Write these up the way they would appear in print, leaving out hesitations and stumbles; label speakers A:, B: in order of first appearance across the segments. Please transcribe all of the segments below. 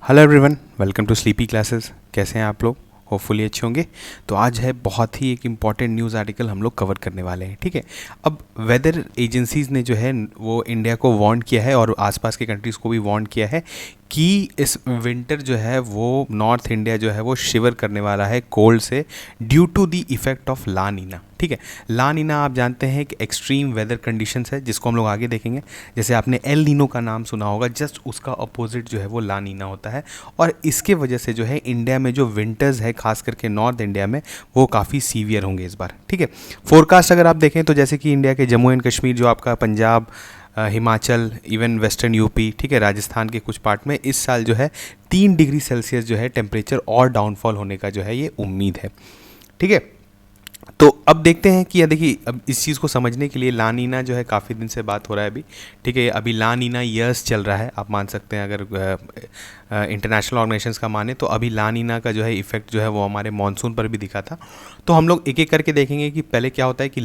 A: Hello everyone, welcome to Sleepy Classes. कैसे हैं आप लोग? होपफुली अच्छे होंगे। तो आज है बहुत ही एक इम्पॉर्टेंट न्यूज़ आर्टिकल हम लोग कवर करने वाले हैं। ठीक है, अब वेदर एजेंसीज़ ने जो है वो इंडिया को वार्न किया है और आसपास के कंट्रीज़ को भी वार्न किया है कि इस विंटर जो है वो नॉर्थ इंडिया जो है वो शिवर करने वाला है कोल्ड से, due to the effect of La Nina. ठीक है, ला नीना आप जानते हैं कि एक्सट्रीम वेदर कंडीशंस है जिसको हम लोग आगे देखेंगे। जैसे आपने एल नीनो का नाम सुना होगा, जस्ट उसका अपोजिट जो है वो ला नीना होता है। और इसके वजह से जो है इंडिया में जो विंटर्स है खास करके नॉर्थ इंडिया में वो काफ़ी सीवियर होंगे इस बार। ठीक है, फोरकास्ट अगर आप देखें तो जैसे कि इंडिया के जम्मू एंड कश्मीर, जो आपका Punjab, Himachal, even western UP, ठीक है, राजस्थान के कुछ पार्ट में इस साल जो है 3 डिग्री सेल्सियस जो है टेम्परेचर और डाउनफॉल होने का जो है ये उम्मीद है। ठीक है, तो अब देखते हैं कि देखिए अब इस चीज़ को समझने के लिए ला नीना जो है काफ़ी दिन से बात हो रहा है अभी। ठीक है, अभी ला नीना ईयर्स चल रहा है, आप मान सकते हैं अगर इंटरनेशनल ऑर्गेनाइजेशंस का माने तो अभी ला नीना का जो है इफेक्ट जो है वो हमारे मानसून पर भी दिखा था। तो हम लोग एक एक करके देखेंगे कि पहले क्या होता है कि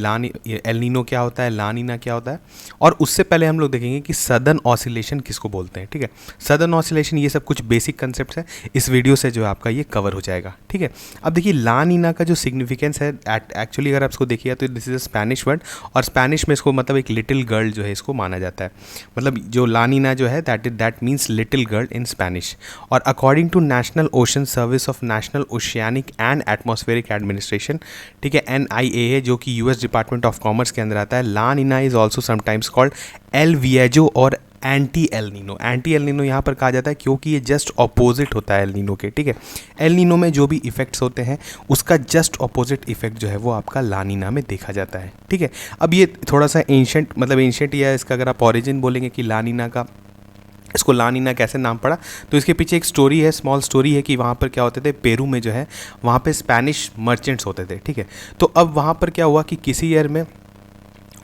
A: एल नीनो क्या होता है, ला नीना क्या होता है, और उससे पहले हम लोग देखेंगे कि सदर्न ऑसिलेशन किसको बोलते हैं। ठीक है, सदर्न ऑसिलेशन, ये सब कुछ बेसिक कंसेप्ट है इस वीडियो से जो है आपका ये कवर हो जाएगा। ठीक है, अब देखिए ला नीना का जो सिग्निफिकेंस है एक्चुअली अगर आप इसको देखिए तो this is a Spanish word, और स्पेनिश में इसको मतलब एक लिटिल गर्ल जो है इसको माना जाता है। मतलब जो ला नीना जो है that means little girl in Spanish. और according to National Ocean Service of National Oceanic and Atmospheric Administration, ठीक है, NIAA, जो कि US डिपार्टमेंट ऑफ कॉमर्स के अंदर आता है, La Nina is also sometimes called El Viejo और anti El Nino. Anti El Nino यहाँ पर कहा जाता है क्योंकि ये जस्ट अपोजिट होता है एल नीनो के। ठीक है, एल नीनो में जो भी इफेक्ट्स होते हैं उसका जस्ट अपोजिट इफेक्ट जो है वो आपका ला नीना में देखा जाता है। ठीक है, अब ये थोड़ा सा एंशंट, मतलब एंशंट या इसका अगर आप ऑरिजिन बोलेंगे कि ला नीना का, इसको ला नीना कैसे नाम पड़ा, तो इसके पीछे एक स्टोरी है, स्मॉल स्टोरी है कि वहाँ पर क्या होते थे, पेरू में जो है वहाँ पे स्पेनिश मर्चेंट्स होते थे। ठीक है, तो अब वहाँ पर क्या हुआ कि किसी ईयर में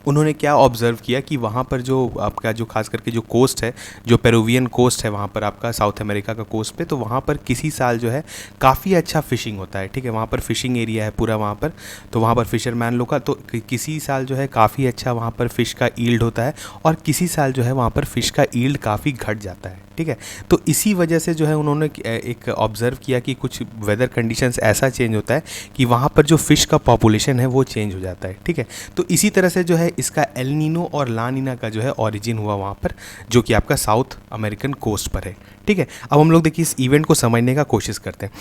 A: उन्होंने क्या ऑब्ज़र्व किया कि वहाँ पर जो आपका जो खास करके जो कोस्ट है, जो पेरुवियन कोस्ट है वहाँ पर आपका साउथ अमेरिका का कोस्ट पे, तो वहाँ पर किसी साल जो है काफ़ी अच्छा फ़िशिंग होता है। ठीक है, वहाँ पर फ़िशिंग एरिया है पूरा वहाँ पर, तो वहाँ पर फिशरमैन लोग का, तो किसी साल जो है काफ़ी अच्छा वहाँ पर फ़िश का ईल्ड होता है और किसी साल जो है वहाँ पर फ़िश का ईल्ड काफ़ी घट जाता है। ठीक है, तो इसी वजह से जो है उन्होंने एक ऑब्ज़र्व किया कि कुछ वेदर कंडीशंस ऐसा चेंज होता है कि वहाँ पर जो फ़िश का पॉपुलेशन है वो चेंज हो जाता है। ठीक है, तो इसी तरह से जो है इसका एल नीनो और ला नीना का जो है ओरिजिन हुआ वहाँ पर, जो कि आपका साउथ अमेरिकन कोस्ट पर है। ठीक है, अब हम लोग देखिए इस इवेंट को समझने का कोशिश करते हैं।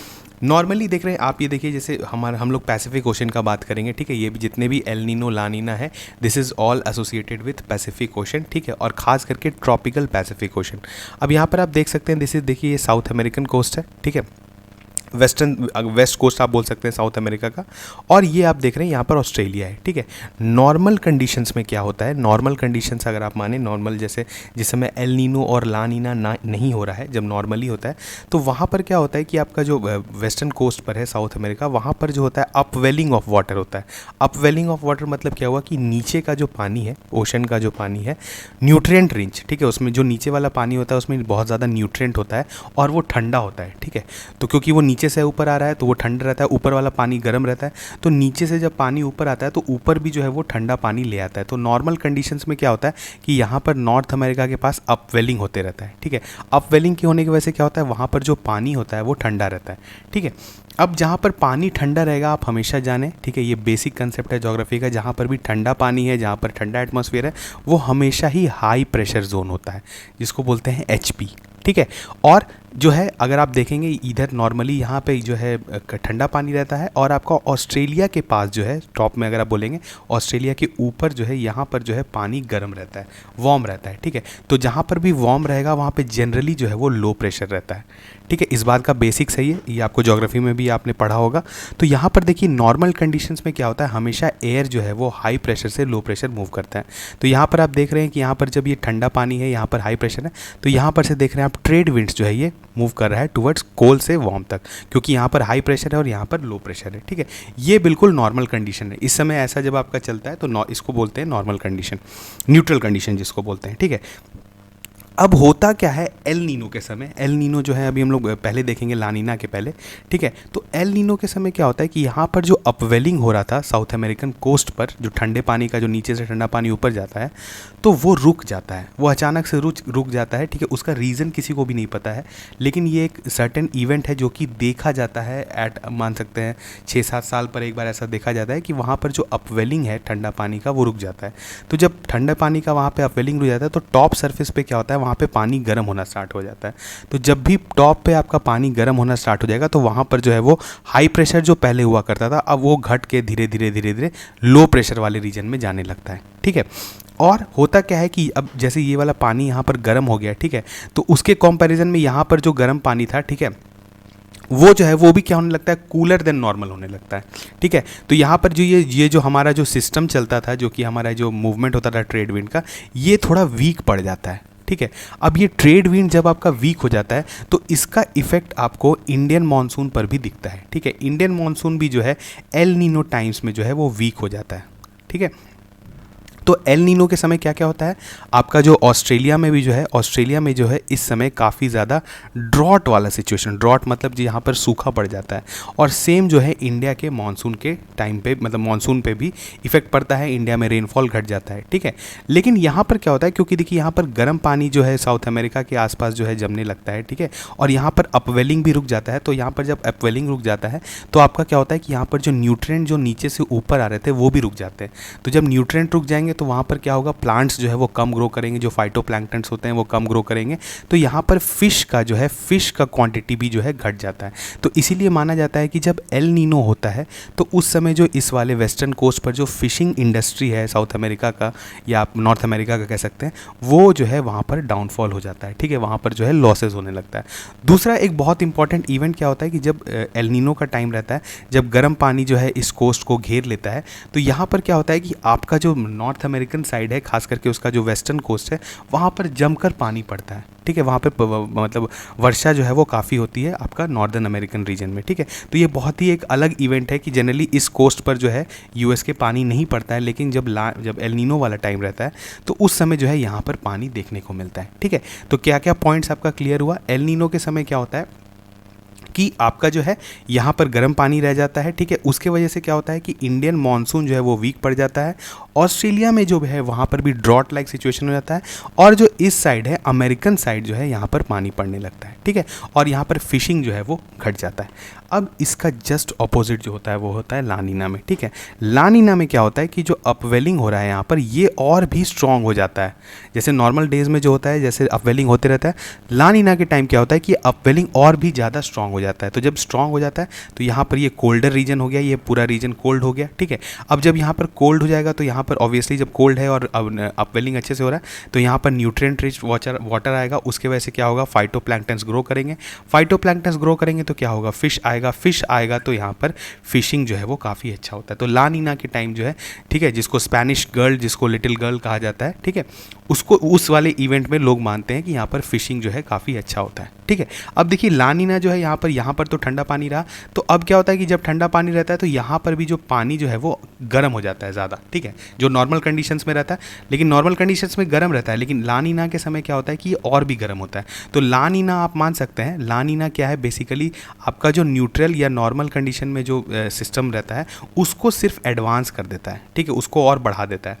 A: नॉर्मली देख रहे हैं आप, ये देखिए जैसे हम लोग पैसिफिक ओशन का बात करेंगे। ठीक है, ये भी जितने भी एल नीनो ला नीना है, this is all associated with Pacific ocean. ठीक है, और ख़ास करके ट्रॉपिकल पैसिफिक ओशन। अब यहाँ पर आप देख सकते हैं, दिस इज, देखिए ये साउथ अमेरिकन कोस्ट है। ठीक है, वेस्ट कोस्ट आप बोल सकते हैं साउथ अमेरिका का, और ये आप देख रहे हैं यहाँ पर ऑस्ट्रेलिया है। ठीक है, नॉर्मल कंडीशंस में क्या होता है, नॉर्मल कंडीशंस अगर आप माने, नॉर्मल जैसे जिस समय एल नीनो और ला नीना नहीं हो रहा है, जब नॉर्मली होता है तो वहाँ पर क्या होता है कि आपका जो वेस्टर्न कोस्ट पर है साउथ अमेरिका, वहाँ पर जो होता है अपवेलिंग ऑफ वाटर होता है। अपवेलिंग ऑफ वाटर मतलब क्या हुआ कि नीचे का जो पानी है, ओशन का जो पानी है, न्यूट्रिएंट रिच। ठीक है, उसमें जो नीचे वाला पानी होता है उसमें बहुत ज़्यादा न्यूट्रिएंट होता है और वो ठंडा होता है। ठीक है, तो क्योंकि वो नीचे से ऊपर आ रहा है तो वो ठंडा रहता है, ऊपर वाला पानी गर्म रहता है, तो नीचे से जब पानी ऊपर आता है तो ऊपर भी जो है वो ठंडा पानी ले आता है। तो नॉर्मल कंडीशंस में क्या होता है कि यहाँ पर नॉर्थ अमेरिका के पास अपवेलिंग होते रहता है। ठीक है, अपवेलिंग के होने की वजह से क्या होता है, वहाँ पर जो पानी होता है वो ठंडा रहता है। ठीक है, अब जहाँ पर पानी ठंडा रहेगा आप हमेशा जानें, ठीक है, ये बेसिक कंसेप्ट है ज्योग्राफी का, जहाँ पर भी ठंडा पानी है, जहाँ पर ठंडा एटमॉस्फेयर है, वो हमेशा ही हाई प्रेशर जोन होता है, जिसको बोलते हैं HP। ठीक है, और जो है अगर आप देखेंगे इधर नॉर्मली यहाँ पे जो है ठंडा पानी रहता है, और आपका ऑस्ट्रेलिया के पास जो है टॉप में अगर आप बोलेंगे, ऑस्ट्रेलिया के ऊपर जो है यहाँ पर जो है पानी गर्म रहता है, वार्म रहता है। ठीक है, तो जहाँ पर भी वार्म रहेगा वहाँ पे जनरली जो है वो लो प्रेशर रहता है। ठीक है, इस बात का बेसिक सही है, ये आपको ज्योग्राफी में भी आपने पढ़ा होगा। तो यहाँ पर देखिए नॉर्मल कंडीशंस में क्या होता है, हमेशा एयर जो है वो हाई प्रेशर से लो प्रेशर मूव करता है। तो यहाँ पर आप देख रहे हैं कि यहाँ पर जब ये ठंडा पानी है, यहाँ पर हाई प्रेशर है, तो यहाँ पर से देख रहे हैं आप ट्रेड विंड्स जो है ये मूव कर रहा है टुवर्ड्स कोल्ड से वार्म तक, क्योंकि यहाँ पर हाई प्रेशर है और यहाँ पर लो प्रेशर है। ठीक है, ये बिल्कुल नॉर्मल कंडीशन है। इस समय ऐसा जब आपका चलता है तो इसको बोलते हैं नॉर्मल कंडीशन, न्यूट्रल कंडीशन जिसको बोलते हैं। ठीक है, अब होता क्या है एल नीनो के समय, एल नीनो जो है अभी हम लोग पहले देखेंगे लानीना के पहले, ठीक है। तो एल नीनो के समय क्या होता है कि यहाँ पर जो अपवेलिंग हो रहा था साउथ अमेरिकन कोस्ट पर, जो ठंडे पानी का जो नीचे से ठंडा पानी ऊपर जाता है, तो वो रुक जाता है, वो अचानक से रुक जाता है, ठीक है। उसका रीज़न किसी को भी नहीं पता है, लेकिन ये एक सर्टेन इवेंट है जो कि देखा जाता है मान सकते हैं 6-7 साल पर एक बार ऐसा देखा जाता है कि वहाँ पर जो अपवेलिंग है ठंडा पानी का वो रुक जाता है। तो जब ठंडा पानी का वहाँ पे अपवेलिंग रुक जाता है तो टॉप सरफेस पे क्या होता है, वहाँ पे पानी गर्म होना स्टार्ट हो जाता है। तो जब भी टॉप पे आपका पानी गर्म होना स्टार्ट हो जाएगा तो वहाँ पर जो है वो हाई प्रेशर जो पहले हुआ करता था अब वो घट के धीरे धीरे लो प्रेशर वाले रीजन में जाने लगता है, ठीक है। और होता क्या है कि अब जैसे ये वाला पानी यहाँ पर गर्म हो गया, ठीक है, तो उसके कंपैरिजन में यहाँ पर जो गर्म पानी था, ठीक है, वो जो है वो भी क्या होने लगता है, कूलर देन नॉर्मल होने लगता है, ठीक है। तो यहाँ पर जो ये जो हमारा जो सिस्टम चलता था, जो कि हमारा जो मूवमेंट होता था ट्रेड विंड का, ये थोड़ा वीक पड़ जाता है, ठीक है। अब ये ट्रेड विंड जब आपका वीक हो जाता है तो इसका इफेक्ट आपको इंडियन मानसून पर भी दिखता है, ठीक है। इंडियन मानसून भी जो है एल नीनो टाइम्स में जो है वो वीक हो जाता है, ठीक है। तो एल नीनो के समय क्या क्या होता है, आपका जो ऑस्ट्रेलिया में भी जो है, ऑस्ट्रेलिया में जो है इस समय काफ़ी ज़्यादा ड्रॉट वाला सिचुएशन, ड्रॉट मतलब जी यहाँ पर सूखा पड़ जाता है। और सेम जो है इंडिया के मानसून के टाइम पे, मतलब मानसून पे भी इफेक्ट पड़ता है, इंडिया में रेनफॉल घट जाता है, ठीक है। लेकिन यहाँ पर क्या होता है, क्योंकि देखिए यहाँ पर गर्म पानी जो है साउथ अमेरिका के आसपास जो है जमने लगता है, ठीक है, और यहाँ पर अपवेलिंग भी रुक जाता है। तो यहाँ पर जब अपवेलिंग रुक जाता है तो आपका क्या होता है कि यहाँ पर जो न्यूट्रिएंट जो नीचे से ऊपर आ रहे थे वो भी रुक जाते हैं। तो जब न्यूट्रिएंट रुक जाएंगे तो वहाँ पर क्या होगा, प्लांट्स जो है वो कम ग्रो करेंगे, जो फाइटोप्लैंक्टन्स होते हैं वो कम ग्रो करेंगे। तो यहाँ पर फिश का क्वांटिटी भी जो है घट जाता है। तो इसीलिए माना जाता है कि जब एल नीनो होता है तो उस समय जो इस वाले वेस्टर्न कोस्ट पर जो फिशिंग इंडस्ट्री है साउथ अमेरिका का, या आप नॉर्थ अमेरिका का कह सकते हैं, वो जो है वहाँ पर डाउनफॉल हो जाता है, ठीक है, वहाँ पर जो है लॉसेज होने लगता है। दूसरा एक बहुत इंपॉर्टेंट इवेंट क्या होता है कि जब एल नीनो का टाइम रहता है, जब गर्म पानी जो है इस कोस्ट को घेर लेता है, तो यहाँ पर क्या होता है कि आपका जो नॉर्थ अमेरिकन साइड है, खास करके उसका जो वेस्टर्न कोस्ट है, वहाँ पर जमकर पानी पड़ता है, ठीक है। वहाँ पे मतलब वर्षा जो है वो काफ़ी होती है आपका नॉर्दर्न अमेरिकन रीजन में, ठीक है। तो ये बहुत ही एक अलग इवेंट है कि जनरली इस कोस्ट पर जो है यूएस के पानी नहीं पड़ता है, लेकिन जब एल नीनो वाला टाइम रहता है तो उस समय जो है यहाँ पर पानी देखने को मिलता है, ठीक है। तो क्या क्या पॉइंट्स आपका क्लियर हुआ। एल नीनो के समय क्या होता है कि आपका जो है यहाँ पर गर्म पानी रह जाता है, ठीक है। उसके वजह से क्या होता है कि इंडियन मानसून जो है वो वीक पड़ जाता है, ऑस्ट्रेलिया में जो है वहाँ पर भी ड्रॉट लाइक सिचुएशन हो जाता है, और जो इस साइड है अमेरिकन साइड जो है यहाँ पर पानी पड़ने लगता है, ठीक है, और यहाँ पर फिशिंग जो है वो घट जाता है। अब इसका जस्ट अपोजिट जो होता है वो होता है लानीना में, ठीक है। लानीना में क्या होता है कि जो अपवेलिंग हो रहा है यहाँ पर ये और भी स्ट्रांग हो जाता है। जैसे नॉर्मल डेज में जो होता है जैसे अपवेलिंग होते रहता है, लानीना के टाइम क्या होता है कि अपवेलिंग और भी ज़्यादा स्ट्रांग हो जाता है। तो जब स्ट्रांग हो जाता है तो यहाँ पर ये कोल्डर रीजन हो गया, ये पूरा रीजन कोल्ड हो गया, ठीक है। अब जब यहाँ पर कोल्ड हो जाएगा तो यहाँ पर ऑब्वियसली जब कोल्ड है और अपवेलिंग अच्छे से हो रहा है तो यहाँ पर न्यूट्रिएंट रिच वाटर आएगा, उसके वजह से क्या होगा, फाइटोप्लैंक्टन्स ग्रो करेंगे, फाइटोप्लैंक्टन्स ग्रो करेंगे तो क्या होगा, फिश आएगा तो यहाँ पर फिशिंग जो है वो काफ़ी अच्छा होता है। तो लानीना के टाइम जो है, ठीक है, जिसको स्पेनिश गर्ल, जिसको लिटिल गर्ल कहा जाता है, ठीक है, उसको उस वाले इवेंट में लोग मानते हैं कि यहाँ पर फिशिंग जो है काफ़ी अच्छा होता है, ठीक है। अब देखिए लानीना जो है यहाँ पर तो ठंडा पानी रहा, तो अब क्या होता है कि जब ठंडा पानी रहता है तो यहाँ पर भी जो पानी जो है वो गर्म हो जाता है ज़्यादा, ठीक है, जो नॉर्मल कंडीशंस में रहता है, लेकिन नॉर्मल कंडीशंस में गर्म रहता है, लेकिन लानीना के समय क्या होता है कि ये और भी गर्म होता है। तो लानीना आप मान सकते हैं, लानीना क्या है, बेसिकली आपका जो न्यूट्रल या नॉर्मल कंडीशन में जो सिस्टम रहता है उसको सिर्फ एडवांस कर देता है, ठीक है, उसको और बढ़ा देता है,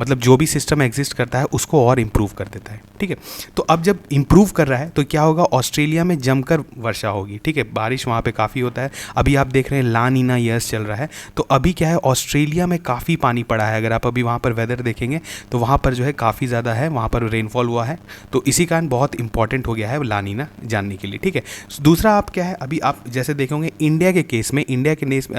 A: मतलब जो भी सिस्टम एग्जिस्ट करता है उसको और इम्प्रूव कर देता है, ठीक है। तो अब जब इम्प्रूव कर रहा है तो क्या होगा, ऑस्ट्रेलिया में जमकर वर्षा होगी, ठीक है, बारिश वहाँ पे काफ़ी होता है। अभी आप देख रहे हैं लानीना ईयर्स चल रहा है, तो अभी क्या है, ऑस्ट्रेलिया में काफ़ी पानी पड़ा है। अगर आप अभी वहाँ पर वेदर देखेंगे तो वहाँ पर जो है काफ़ी ज़्यादा है, वहाँ पर रेनफॉल हुआ है, तो इसी कारण बहुत इंपॉर्टेंट हो गया है लानीना जानने के लिए, ठीक है। दूसरा आप क्या है, अभी आप जैसे देखेंगे इंडिया के केस में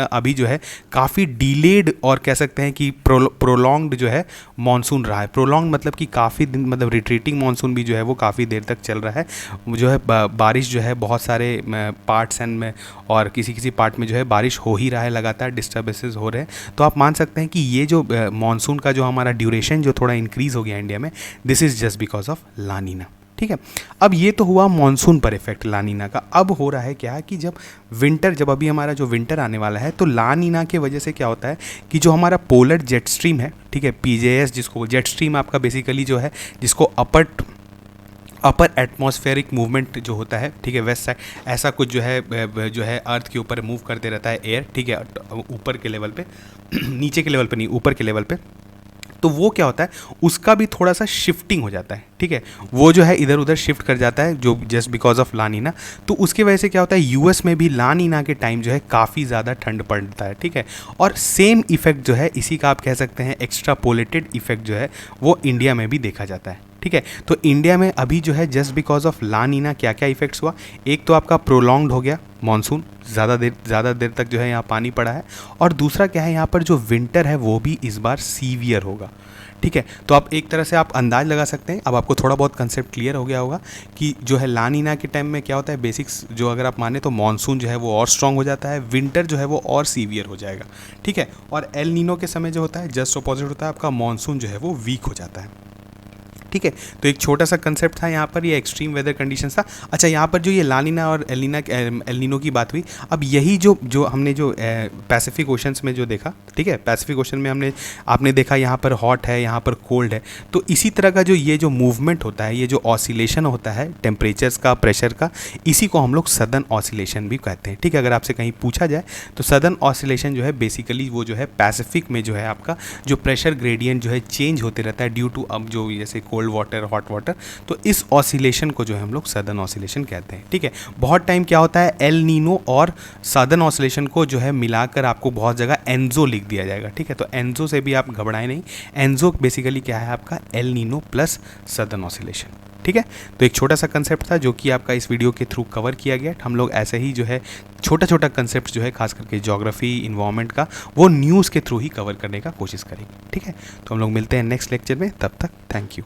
A: अभी जो है काफ़ी डिलेड और कह सकते हैं कि प्रोलॉन्ग्ड जो है मॉनसून रहा है। प्रोलॉन्ग मतलब कि काफ़ी दिन, मतलब रिट्रीटिंग मॉनसून भी जो है वो काफ़ी देर तक चल रहा है, जो है बारिश जो है बहुत सारे पार्ट्स एंड में और किसी किसी पार्ट में जो है बारिश हो ही रहा है, लगातार डिस्टर्बेंसेस हो रहे हैं। तो आप मान सकते हैं कि ये जो मॉनसून का जो हमारा ड्यूरेशन जो थोड़ा इंक्रीज़ हो गया इंडिया में, this is just because of लानीना, ठीक है। अब ये तो हुआ मॉनसून पर इफेक्ट लानीना का। अब हो रहा है क्या कि जब अभी हमारा जो विंटर आने वाला है तो लानीना के वजह से क्या होता है कि जो हमारा पोलर जेट स्ट्रीम है, ठीक है, पीजेएस, जिसको जेट स्ट्रीम आपका बेसिकली जो है जिसको अपर अपर एटमॉस्फेरिक मूवमेंट जो होता है, ठीक है, वेस्ट साइड ऐसा कुछ जो है अर्थ के ऊपर मूव करते रहता है एयर, ठीक है, ऊपर के लेवल पे नीचे के लेवल पे नहीं, ऊपर के लेवल पे। तो वो क्या होता है, उसका भी थोड़ा सा शिफ्टिंग हो जाता है, ठीक है, वो जो है इधर उधर शिफ्ट कर जाता है, जो just because of La Neena. तो उसकी वजह से क्या होता है, यूएस में भी ला नीना के टाइम जो है काफ़ी ज़्यादा ठंड पड़ता है, ठीक है। और सेम इफेक्ट जो है, इसी का आप कह सकते हैं एक्स्ट्रापोलेटेड इफेक्ट जो है, वो इंडिया में भी देखा जाता है, ठीक है। तो इंडिया में अभी जो है just because of La Neena क्या क्या इफेक्ट्स हुआ, एक तो आपका प्रोलॉन्ग्ड हो गया मानसून, ज़्यादा देर तक जो है यहाँ पानी पड़ा है, और दूसरा क्या है, यहाँ पर जो विंटर है वो भी इस बार सीवियर होगा, ठीक है। तो आप एक तरह से आप अंदाज लगा सकते हैं, अब आपको थोड़ा बहुत कंसेप्ट क्लियर हो गया होगा कि जो है ला नीना के टाइम में क्या होता है, बेसिक्स जो अगर आप माने तो मानसून जो है वो और स्ट्रांग हो जाता है, विंटर जो है वो और सीवियर हो जाएगा, ठीक है। और एल नीनो के समय जो होता है जस्ट अपोजिट होता है, आपका मानसून जो है वो वीक हो जाता है, ठीक है। तो एक छोटा सा कंसेप्ट था यहाँ पर, ये एक्सट्रीम वेदर कंडीशंस था। अच्छा, यहाँ पर जो ये ला नीना और एल नीनो की बात हुई, अब यही जो हमने जो पैसिफिक ओशंस में जो देखा, ठीक है, पैसिफिक ओशन में आपने देखा यहाँ पर हॉट है, यहाँ पर कोल्ड है। तो इसी तरह का ये जो मूवमेंट होता है, ये जो ऑसिलेशन होता है टेम्परेचर्स का, प्रेशर का, इसी को हम लोग सदर्न ऑसिलेशन भी कहते हैं, ठीक है। अगर आपसे कहीं पूछा जाए तो सदर्न ऑसिलेशन जो है बेसिकली वो जो है पैसिफिक में जो है आपका जो प्रेशर ग्रेडियंट जो है चेंज होते रहता है ड्यू टू अब जो जैसे कोल्ड वाटर, हॉट वाटर, तो इस ऑसिलेशन को जो है हम लोग सदर्न ऑसिलेशन कहते हैं, ठीक है। बहुत टाइम क्या होता है, एल नीनो और सदर्न ऑसिलेशन को जो है मिलाकर आपको बहुत जगह एनजो लिख दिया जाएगा, ठीक है। तो एनजो से भी आप घबराएं नहीं, एनजो बेसिकली क्या है आपका El Nino plus southern oscillation, ठीक है। तो एक छोटा सा कंसेप्ट था जो कि आपका इस वीडियो के थ्रू कवर किया गया। हम लोग ऐसे ही जो है छोटा कंसेप्ट जो है खास करके ज्योग्राफी, इन्वायरमेंट का, वो न्यूज़ के थ्रू ही कवर करने का कोशिश करेंगे, ठीक है। तो हम लोग मिलते हैं नेक्स्ट लेक्चर में, तब तक थैंक यू।